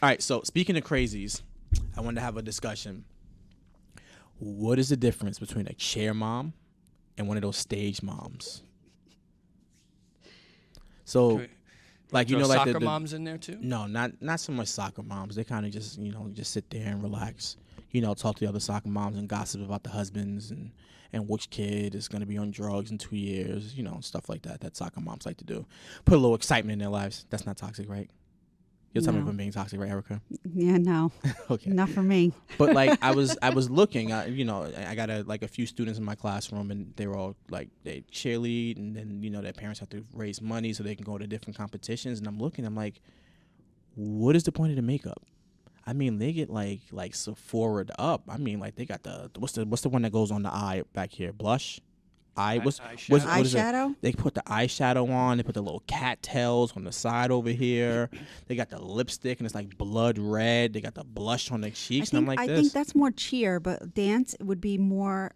All right, so speaking of crazies, I wanted to have a discussion. What is the difference between a chair mom and one of those stage moms? So, like, you Throw know, like soccer moms in there too? no, not so much soccer moms. They kind of just, just sit there and relax. Talk to the other soccer moms and gossip about the husbands and which kid is going to be on drugs in 2 years, stuff like that soccer moms like to do. Put a little excitement in their lives. That's not toxic, right? You'll tell me if I'm being toxic, right, Erica? Yeah, no. Okay. Not for me. But like I was looking, I got a few students in my classroom, and they were all like they cheerlead, and then their parents have to raise money so they can go to different competitions. And I'm looking, I'm like, what is the point of the makeup? I mean, they get like Sephora'd up. I mean, like they got what's the one that goes on the eye back here? Blush. Eyeshadow? They put the eyeshadow on. They put the little cattails on the side over here. They got the lipstick, and it's like blood red. They got the blush on their cheeks, and I'm like, I think that's more cheer, but dance would be more.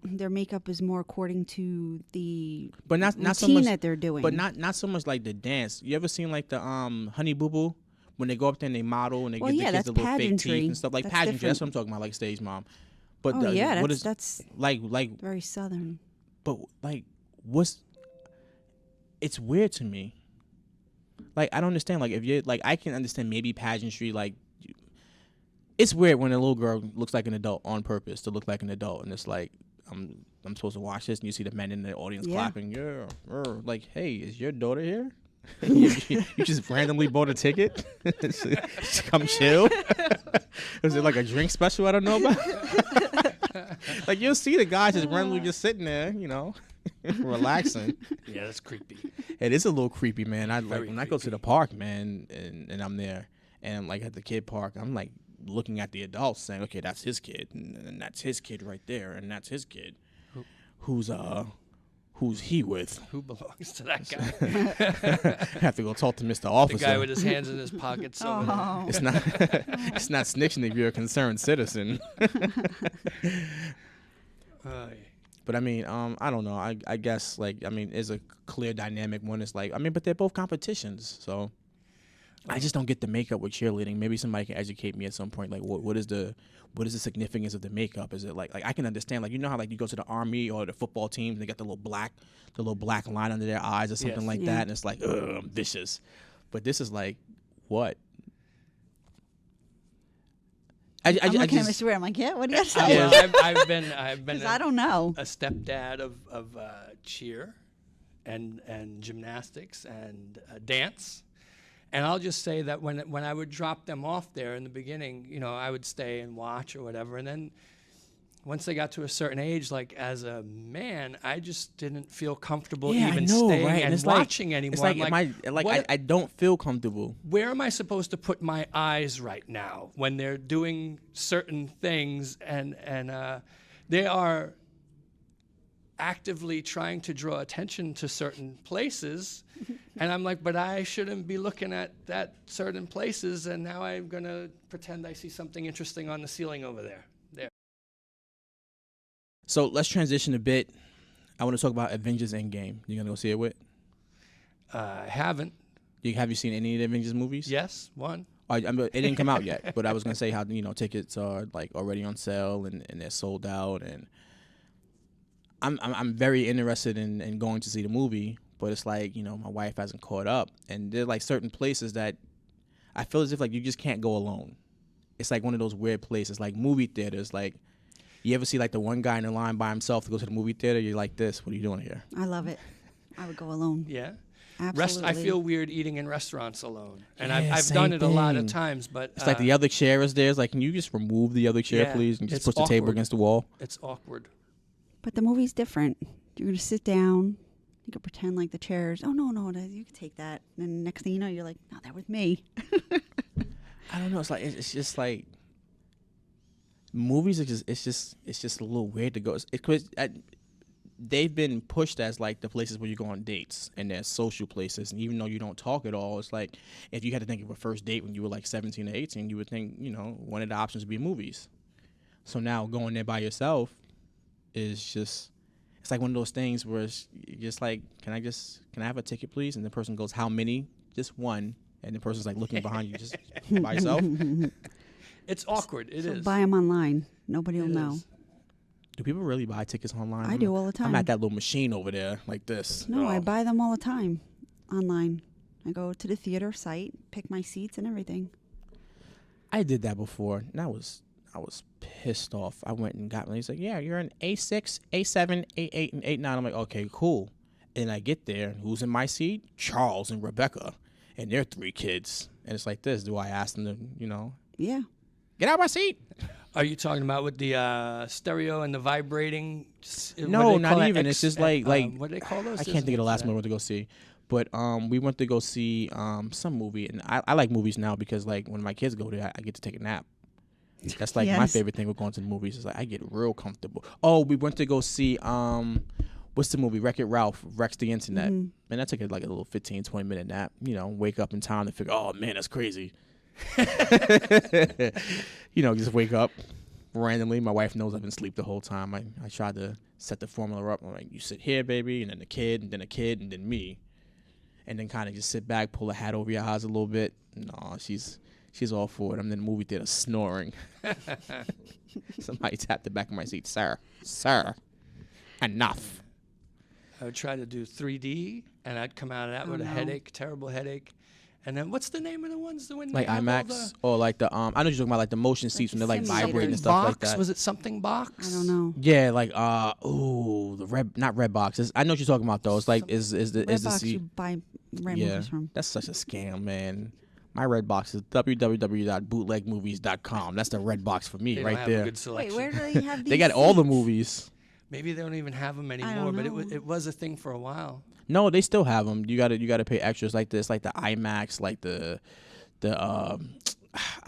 Their makeup is more according to the not so routine much that they're doing. But not so much like the dance. You ever seen like the Honey Boo Boo when they go up there and they model and they give the kids the little pageantry. fake teeth and stuff like That's pageantry? different. That's what I'm talking about, like stage mom. But that's like very southern. But like it's weird to me. Like I don't understand. Like if you're like I can understand maybe pageantry. Like it's weird when a little girl looks like an adult on purpose to look like an adult, and it's like I'm supposed to watch this, and you see the men in the audience clapping. Yeah, like hey, is your daughter here? you just randomly bought a ticket to come chill. Is it like a drink special I don't know about? Like you'll see the guys just randomly just sitting there, relaxing. Yeah, that's creepy. It is a little creepy, man. I like when I go to creepy. the park, man, and I'm there, and I'm like at the kid park, I'm like looking at the adults, saying, okay, that's his kid, and that's his kid right there, and that's his kid. Who's he with? Who belongs to that guy? I have to go talk to Mr. Officer. The guy with his hands in his pockets. It's not snitching if you're a concerned citizen. But I mean, I don't know. I guess there's a clear dynamic. One is like, but they're both competitions, so I just don't get the makeup with cheerleading. Maybe somebody can educate me at some point. Like, what is the significance of the makeup? Is it like I can understand, like, how like you go to the army or the football teams and they got the little black line under their eyes or something like that, and it's like, ugh, I'm vicious. But this is like, what? I'm looking at Mr. Ray. I'm like, yeah, what do you got to say? I've been I don't know. a stepdad of cheer and gymnastics and dance. And I'll just say that when I would drop them off there in the beginning, I would stay and watch or whatever. And then once they got to a certain age, like as a man, I just didn't feel comfortable staying and watching anymore. It's like I don't feel comfortable. Where am I supposed to put my eyes right now when they're doing certain things and they are actively trying to draw attention to certain places, and I'm like, but I shouldn't be looking at that certain places, and now I'm gonna pretend I see something interesting on the ceiling over there. So let's transition a bit. I want to talk about Avengers Endgame. You gonna go see it with? I haven't. Have you seen any of the Avengers movies? Yes, one. It didn't come out yet, but I was gonna say how tickets are like already on sale and they're sold out, and I'm very interested in going to see the movie, but it's like my wife hasn't caught up, and there are like certain places that I feel as if like you just can't go alone. It's like one of those weird places, like movie theaters. Like you ever see like the one guy in the line by himself to go to the movie theater? You're like, this. What are you doing here? I love it. I would go alone. Yeah. Absolutely. I feel weird eating in restaurants alone, and Yeah, I've same done it a lot of thing. times. But It's like the other chair is there. It's like, can you just remove the other chair, Yeah, please, and just it's push the table awkward. against the wall? It's awkward. But the movie's different. You're going to sit down. You can pretend like the chairs. Oh, no, you can take that. And then next thing you know, you're like, no, they're with me. I don't know. It's like it's just like movies. It's just a little weird to go. They've been pushed as like the places where you go on dates, and they're social places. And even though you don't talk at all, it's like if you had to think of a first date when you were like 17 or 18, you would think one of the options would be movies. So now going there by yourself is just. It's like one of those things where it's just like, can I have a ticket, please? And the person goes, how many? Just one. and the person's like looking behind you just by yourself. It's awkward. It So is. buy them online. Nobody will It know. is. Do people really buy tickets online? I do all the time. I'm at that little machine over there, like this. No, I Oh. buy them all the time online. I go to the theater site, pick my seats and everything. I did that before, and I was pissed off. I went and got one. He's like, "Yeah, you're in A6, A7, A8, and A9." I'm like, "Okay, cool." And I get there, and who's in my seat? Charles and Rebecca, and their 3 kids. And it's like this. Do I ask them to, Yeah. get out of my seat? Are you talking about with the stereo and the vibrating? No, not even. It's just like what do they call those? I can't think of the last movie we went to go see. But we went to go see some movie, and I like movies now because like when my kids go there, I get to take a nap. That's like my Yes. favorite thing with going to the movies. Is like I get real comfortable. Oh, we went to go see what's the movie? Wreck-It Ralph wrecks the internet. Mhm. Man, I took like a little 15, 20-minute nap. Wake up in time to figure, oh man, that's crazy. Just wake up randomly. My wife knows I've been asleep the whole time. I tried to set the formula up. I'm like, you sit here, baby, and then the kid, and then a kid, and then me. And then kind of just sit back, pull a hat over your eyes a little bit. No, she's all for it. I'm in the movie theater snoring. Somebody tapped the back of my seat. Sir, enough. I would try to do 3D, and I'd come out of that Oh, with a no. headache, terrible headache. And then what's the name of the ones that when Like they have all IMAX or like the I know you're talking about like the motion seats when the they're like simulator. vibrating and the stuff box? like that. Was it something box? I don't know. Yeah, like the red, not red boxes. I know what you're talking about though. It's like is the Redbox seat. you buy rent Yeah, movies from. that's such a scam, man. My red box is www.bootlegmovies.com. That's the red box for me They right don't have there. a good selection. Wait, where do they have these? They got all the seats? movies. Maybe they don't even have them anymore, don't but know. it was a thing for a while. No, they still have them. You gotta pay extras like this, like the IMAX, like the I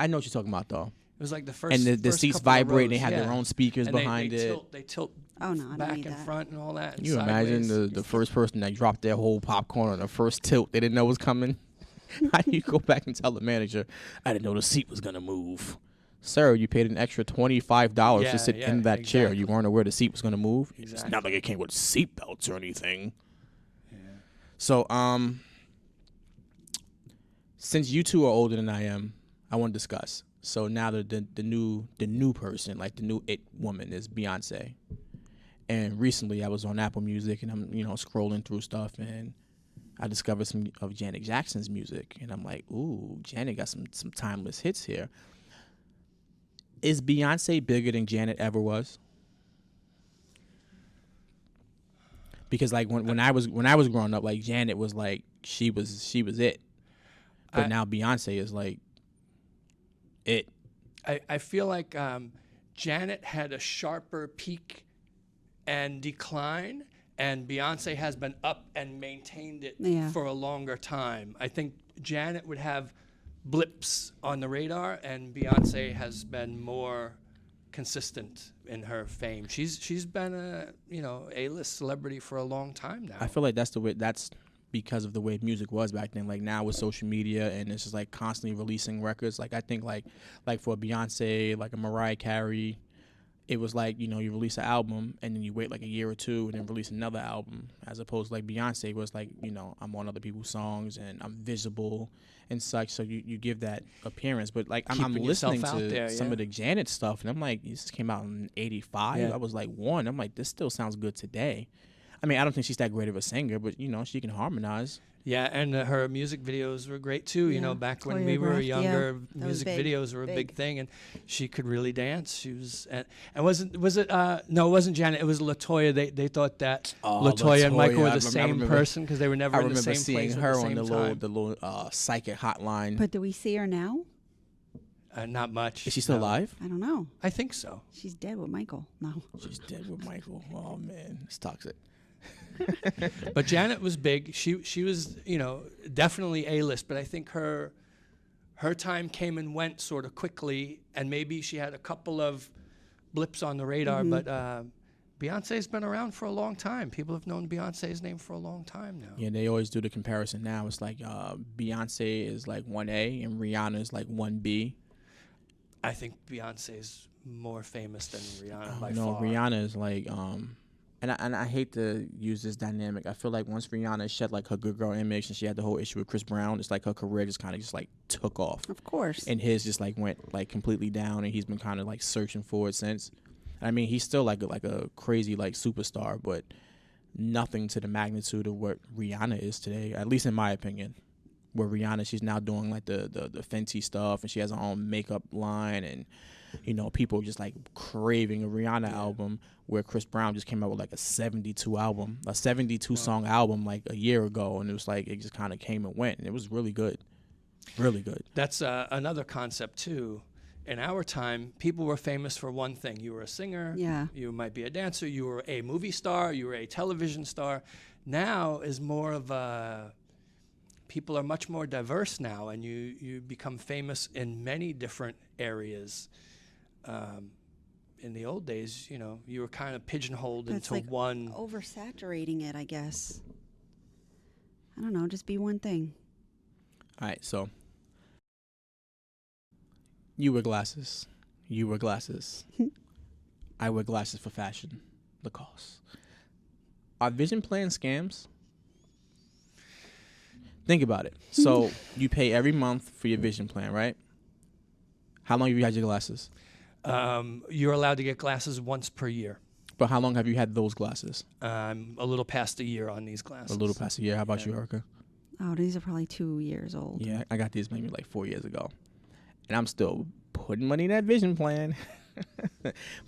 know what you're talking about though. It was like the first And the first seats couple of vibrate. rows, They have yeah. their own speakers And behind it. They tilt Oh no, I don't back need and that. front and all that. Can and you imagine sideways. the first person that dropped their whole popcorn on the first tilt they didn't know was coming? How do you go back and tell the manager, I didn't know the seat was going to move? Sir, you paid an extra $25 Yeah, to sit yeah, in that chair. exactly. You weren't aware the seat was going to move? It's Exactly. not like it came with seat belts or anything. Yeah. So, since you two are older than I am, I want to discuss. So now the new person, like the new it woman, is Beyonce. And recently I was on Apple Music and I'm scrolling through stuff and I discovered some of Janet Jackson's music and I'm like, ooh, Janet got some timeless hits here. Is Beyonce bigger than Janet ever was? Because like when I was growing up, like Janet was like she was it, but now Beyonce is like it. I feel like Janet had a sharper peak and decline, and Beyonce has been up and maintained it Yeah. for a longer time. I think Janet would have blips on the radar, and Beyonce has been more consistent in her fame. She's been a A-list celebrity for a long time now. I feel like that's because of the way music was back then. Like now with social media and it's just like constantly releasing records. Like I think like for Beyonce, like a Mariah Carey, it was like, you release an album and then you wait like a year or two and then release another album, as opposed to like Beyonce was like, I'm on other people's songs and I'm visible and such. So you give that appearance. But like I'm Keeping yourself listening out to there, some yeah. of the Janet stuff and I'm like, this came out in 85. Yeah. I was like 1. I'm like, this still sounds good today. I mean, I don't think she's that great of a singer, but she can harmonize. Yeah, and her music videos were great too. Yeah. Back when we were Choreographed, yeah. younger, That was music big, videos were a big big. thing, and she could really dance. She was, and was it? No, it wasn't Janet. It was Latoya. They thought that Latoya and Michael were Latoya, I the same remember- person because they were never I in the remember same seeing place her at the on same the time. little psychic hotline. But do we see her now? Not much. Is she still no. alive? I don't know. I think so. She's dead with Michael. No. She's dead with Michael. Oh man, it's toxic. But Janet was big. She was definitely A-list. But I think her time came and went sort of quickly, and maybe she had a couple of blips on the radar. Mm-hmm. But Beyonce's been around for a long time. People have known Beyonce's name for a long time now. Yeah, they always do the comparison now. It's like Beyonce is like 1A and Rihanna is like 1B. I think Beyonce's more famous than Rihanna by No, far. Rihanna is like and I hate to use this dynamic. I feel like once Rihanna shed like her good girl image and she had the whole issue with Chris Brown, it's like her career just kind of just like took off. Of course. And his just like went like completely down, and he's been kind of like searching for it since. I mean, he's still like a crazy like superstar, but nothing to the magnitude of what Rihanna is today, at least in my opinion. Where Rihanna, she's now doing like the Fenty stuff, and she has her own makeup line, and you know, people just like craving a Rihanna album, where Chris Brown just came out with like a 72 song album like a year ago, and it was like it just kind of came and went, and it was really good. Really good. That's another concept too. In our time, people were famous for one thing. You were a singer. Yeah. You might be a dancer. You were a movie star. You were a television star. Now is more of a... People are much more diverse now, and you become famous in many different areas. In the old days, you know, you were kind of pigeonholed into like one... Oversaturating it, I guess. I don't know, just be one thing. All right, so you wear glasses. You wear glasses. I wear glasses for fashion. Lacoste. Are vision plan scams? Think about it. So you pay every month for your vision plan, right? How long have you had your glasses? You're allowed to get glasses once per year. But how long have you had those glasses? A little past a year on these glasses. A little past a year. How about you, Erica? Oh, these are probably 2 years old. Yeah, I got these maybe like 4 years ago. And I'm still putting money in that vision plan.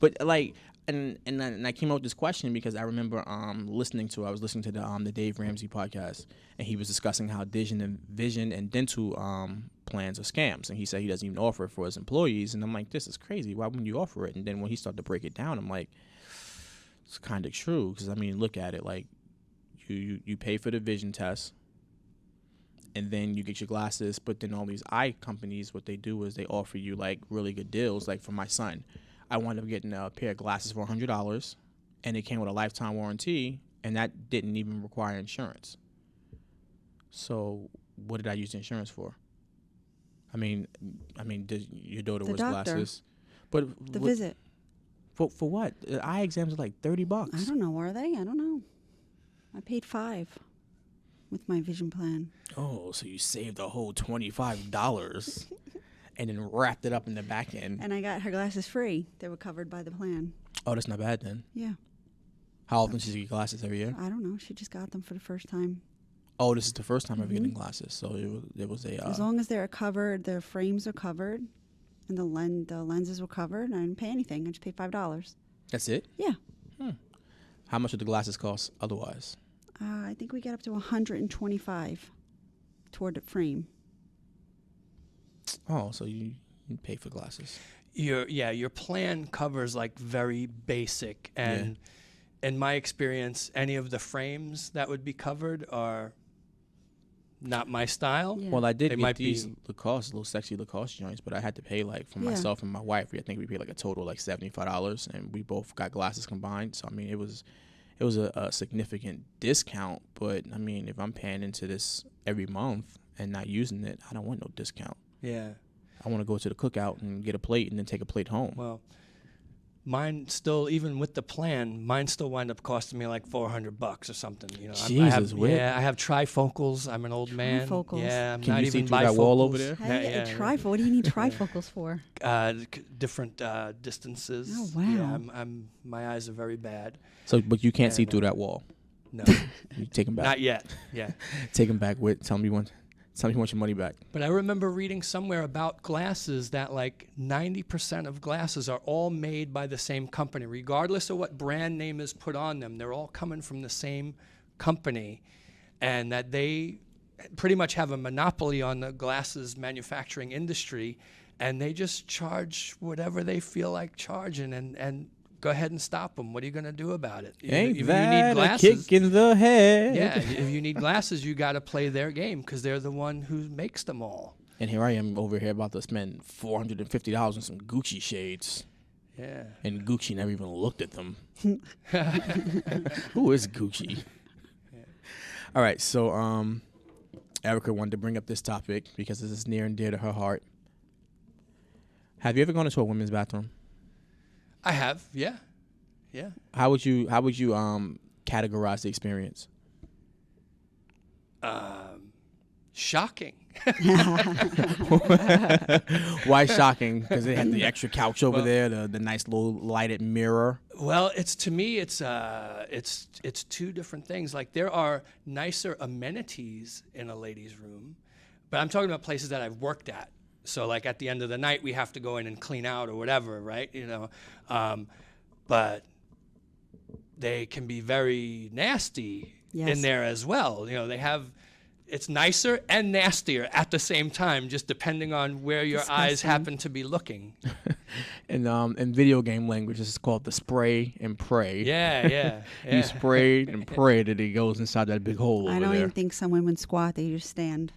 But like, and I came up with this question because I remember I was listening to the Dave Ramsey podcast, and he was discussing how vision and dental plans are scams, and he said he doesn't even offer it for his employees, and I'm like, this is crazy. Why wouldn't you offer it? And then when he started to break it down, I'm like, it's kind of true, because I mean, look at it, like you pay for the vision test, and then you get your glasses, but then all these eye companies, what they do is they offer you like really good deals. Like for my son, I wound up getting a pair of glasses for $100, and it came with a lifetime warranty, and that didn't even require insurance. So what did I use the insurance for? I mean, your daughter wears glasses, but The visit. For what? The eye exams are like $30. I don't know. Are they? I don't know. I paid $5 with my vision plan. Oh, so you saved a whole $25 and then wrapped it up in the back end. And I got her glasses free. They were covered by the plan. Oh, that's not bad then. Yeah. How often does she get glasses every year? I don't know. She just got them for the first time. Oh, this is the first time ever getting glasses. So it was a... as long as they're covered, the frames are covered, and the lenses were covered, I didn't pay anything. I just paid $5. That's it? Yeah. How much would the glasses cost otherwise? I think we got up to $125 toward the frame. Oh, so you pay for glasses. Your plan covers like very basic, and in my experience, any of the frames that would be covered are not my style. Yeah. Well, I did They get might these be- Lacoste, little sexy Lacoste joints, but I had to pay like for myself and my wife. I think we paid like a total like $75, and we both got glasses combined. So I mean, it was a significant discount. But I mean, if I'm paying into this every month and not using it, I don't want no discount. Yeah. I want to go to the cookout and get a plate and then take a plate home. Well, mine still, even with the plan, mine still wind up costing me like $400 or something. You know, Jesus, Whit. I have trifocals. I'm an old man. Trifocals. Yeah, I'm Can not you see even through that bifocals. wall over there? Yeah, Trifocal. What do you need trifocals for? Different distances. Oh, wow. Yeah, my eyes are very bad. So, but you can't see And, through that wall. No, You take them back. not yet. Yeah. Take them back. Whit. Tell me you want your money back. But I remember reading somewhere about glasses that like 90% of glasses are all made by the same company. Regardless of what brand name is put on them, they're all coming from the same company, and that they pretty much have a monopoly on the glasses manufacturing industry, and they just charge whatever they feel like charging, and go ahead and stop them. What are you going to do about it? Ain't If you that need a glasses, kick in the head? yeah, if you need glasses, you got to play their game because they're the one who makes them all. And here I am over here about to spend $450 on some Gucci shades. Yeah. And Gucci never even looked at them. Who is Gucci? All right, so Erica wanted to bring up this topic because this is near and dear to her heart. Have you ever gone into a women's bathroom? I have, yeah. Yeah. How would you categorize the experience? Shocking. Why shocking? Because they had the extra couch over there, the nice little lighted mirror. Well, to me it's two different things. Like there are nicer amenities in a ladies' room, but I'm talking about places that I've worked at. So like at the end of the night we have to go in and clean out or whatever, right? But they can be very nasty in there as well. They have. It's nicer and nastier at the same time, just depending on where your eyes happen to be looking. In video game language, this is called the spray and pray. Yeah. You spray and pray that he goes inside that big hole over there. I don't even think some women squat. They just stand.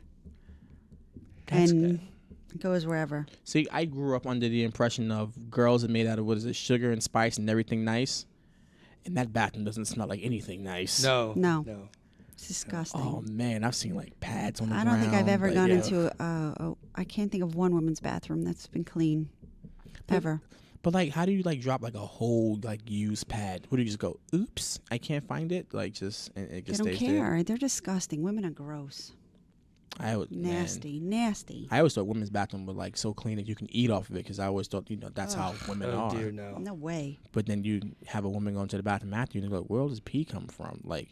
That's and good. it goes wherever. See, I grew up under the impression of girls are made out of, sugar and spice and everything nice. And that bathroom doesn't smell like anything nice. No. It's disgusting. Oh, man, I've seen, like, pads on the I ground. don't think I've ever gone into I can't think of one women's bathroom that's been clean. Ever. But, like, how do you, like, drop, like, a whole, like, used pad? What do you just go, oops, I can't find it? Like, just, and it just They don't stays care. there? They're disgusting. Women are gross. Nasty. I always thought women's bathroom was, like, so clean that you can eat off of it because I always thought, that's how women are. Oh, dear, no. No way. But then you have a woman going to the bathroom after you and they're like, where does pee come from? Like,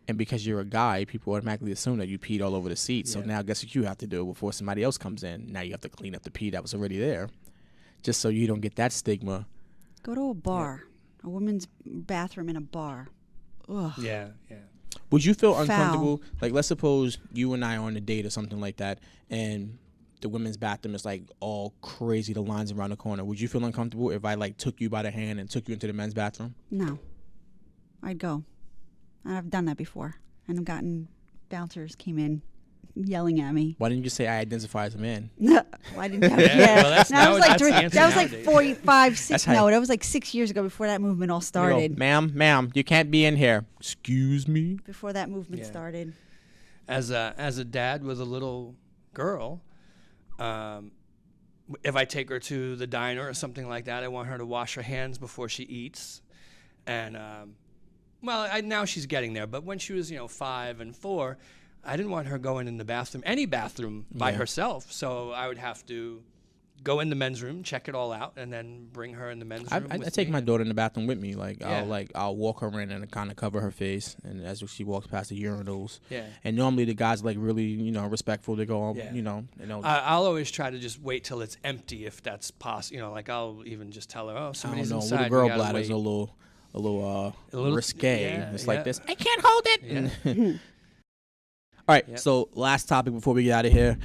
and because you're a guy, people automatically assume that you peed all over the seat. So now guess what you have to do before somebody else comes in? Now you have to clean up the pee that was already there. Just so you don't get that stigma. Go to a bar. A women's bathroom in a bar. Ugh. Yeah. Would you feel Foul. uncomfortable? Like, let's suppose you and I are on a date or something like that, and the women's bathroom is, like, all crazy, the lines around the corner. Would you feel uncomfortable if I, like, took you by the hand and took you into the men's bathroom? No. I'd go. I've done that before. And I've gotten bouncers came in yelling at me. Why didn't you say I identify as a man? Why didn't you? Yeah, well, that's that was like the answer that was like nowadays. 45, 6. That's how No, that was like 6 years ago before that movement all You go, started. ma'am, you can't be in here. Excuse me? Before that movement Yeah. started. As a dad with a little girl, if I take her to the diner or something like that, I want her to wash her hands before she eats. And now she's getting there, but when she was 5 and 4, I didn't want her going in the bathroom, any bathroom, by herself. So I would have to go in the men's room, check it all out, and then bring her in the men's room. I with take me. my daughter in the bathroom with me. Like Yeah. I'll walk her in and kind of cover her face, and as she walks past the urinals. Yeah. And normally the guys are, like, really respectful. They go, Yeah. I'll I'll always try to just wait till it's empty if that's possible. Like I'll even just tell her, oh, I somebody's don't know. inside. Little girl you gotta bladder's wait. a little risque. yeah, It's yeah. like this. I can't hold it. Yeah. All right. Yep. So last topic before we get out of here.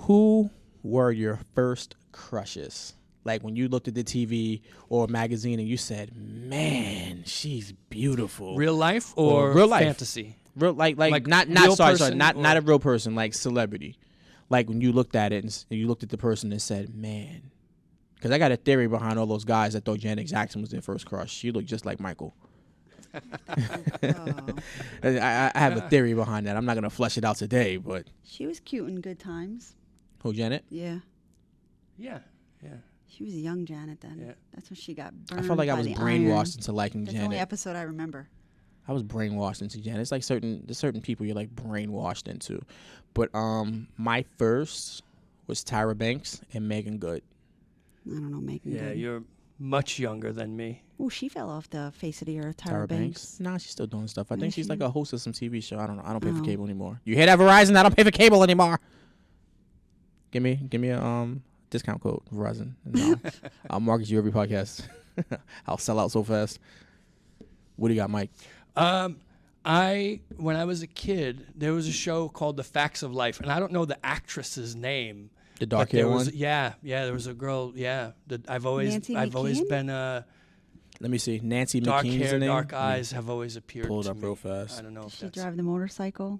Who were your first crushes? Like when you looked at the TV or a magazine and you said, "Man, she's beautiful." Real life or real life. fantasy? Real like not real sorry, person not or- a real person, like celebrity. Like when you looked at it and you looked at the person and said, "Man," because I got a theory behind all those guys that thought Janet Jackson was their first crush. She looked just like Michael. Oh. I have a theory behind that. I'm not gonna flesh it out today, but She was cute in good times. who, Janet? Yeah. Yeah. She was a young Janet then. Yeah. That's when she got burned. I felt like I by was the brainwashed iron. into liking That's the only Janet. episode I remember. I was brainwashed into Janet. It's like there's certain people you're like brainwashed into. But my first was Tyra Banks and Megan Good. I don't know, Megan. Yeah, Good. you're much younger than me. Oh, she fell off the face of the earth. Tyra Banks. Nah, she's still doing stuff. I No, think she she's like a host of some TV show. I don't know. I don't pay for Oh. cable anymore. You hear that, Verizon? I don't pay for cable anymore. Give me a discount code, Verizon. And I'll market you every podcast. I'll sell out so fast. What do you got, Mike? When I was a kid, there was a show called The Facts of Life, and I don't know the actress's name. The but dark there hair was, one? Yeah, there was a girl. Yeah, that I've always Nancy been McKeon? Let me see. Nancy dark McKean's hair, the name? dark Let me eyes have always appeared. pull it to up me. real fast. I don't know if Did she that's. drive the motorcycle?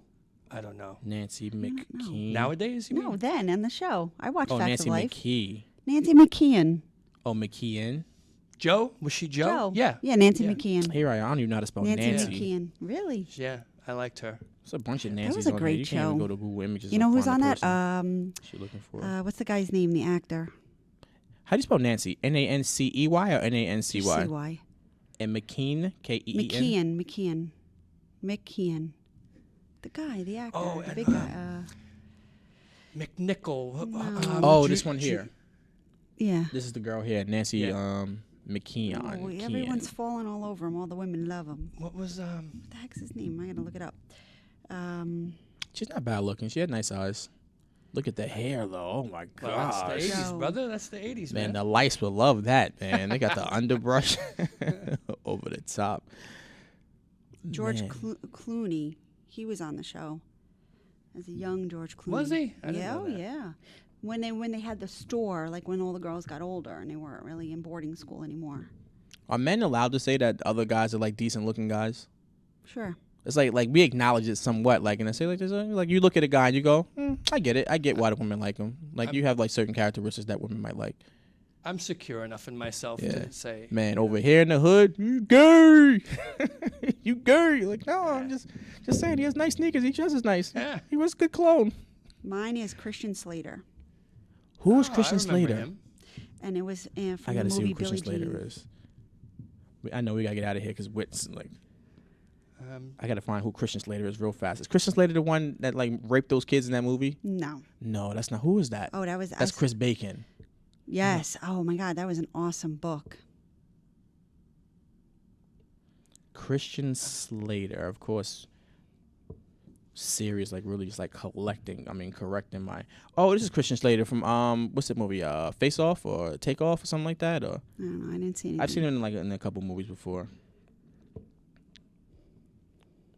I don't know. Nancy don't know. McKean. Nowadays, you No, mean? then in the show. I watched Oh, Facts Nancy of Life. McKee. Nancy McKeon. Oh, McKeon. Joe? Was she Joe? Yeah. Yeah, Nancy Yeah. McKeon. Here I don't even know how to spell Nancy Nancy. McKeon. Really? Yeah, I liked her. There's a bunch of That Nancy's was a on there. great You can't even show. go to Google Images. You and know who's find on the that? person she looking for. What's the guy's name? The actor. How do you spell Nancy? Nancey or Nancy? CY. And McKean, K-E-E-N. McKean. The guy, the actor, Oh, the and, big guy. McNichol. Oh, this one here. Yeah. This is the girl here, Nancy McKeon. Oh, Kean. everyone's falling all over him. All the women love him. What was What the heck's his name? I gotta look it up. She's not bad looking. She had nice eyes. Look at the hair, though. Oh my Well, that's gosh, the 80s, Joe. brother. That's the 80s, man, man. the lights will love that, man. They got the underbrush over the top. George Man. Clooney. He was on the show as a young George Clooney. Was he? I didn't Yeah, know oh that. yeah. When they had the store, like when all the girls got older and they weren't really in boarding school anymore. Are men allowed to say that other guys are like decent looking guys? Sure. It's like we acknowledge it somewhat, like, and I say like this, like you look at a guy and you go, I get it. I get why the women like him. Like you have like certain characteristics that women might like. I'm secure enough in myself Yeah. to say, Man, over here in the hood, you gay. You gay. Like, no, I'm just saying he has nice sneakers. He dresses nice. Yeah. He wears good clothes. Mine is Christian Slater, Who is "Oh, Christian I remember Slater? him." and it was I from gotta the see movie who Christian Billie Slater Jean. is. I know we gotta get out of here because Wit's like. Um, I gotta find who Christian Slater is real fast. Is Christian Slater the one that like raped those kids in that movie? No. No, that's not. Who is that? Oh, That's Chris Bacon. Yes. Oh my God, that was an awesome book. Christian Slater, of course. Serious, like really just like correcting my. Oh, this is Christian Slater from what's that movie? Face Off or Take Off or something like that. Or I don't know. I didn't see anything. I've seen him in a couple movies before.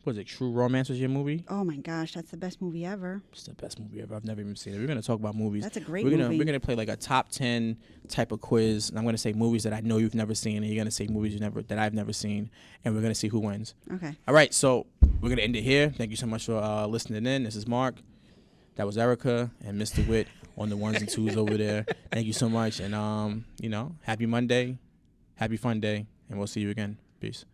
What is it? True Romance was your movie? Oh my gosh, that's the best movie ever. It's the best movie ever. I've never even seen it. We're gonna talk about movies. That's a great we're movie. gonna play like a top 10 type of quiz, and I'm gonna say movies that I know you've never seen, and you're gonna say movies that I've never seen, and we're gonna see who wins. Okay. All right, so we're gonna end it here. Thank you so much for listening in. This is Mark. That was Erica and Mr. Witt on the ones and twos over there. Thank you so much, and happy Monday, happy fun day, and we'll see you again. Peace.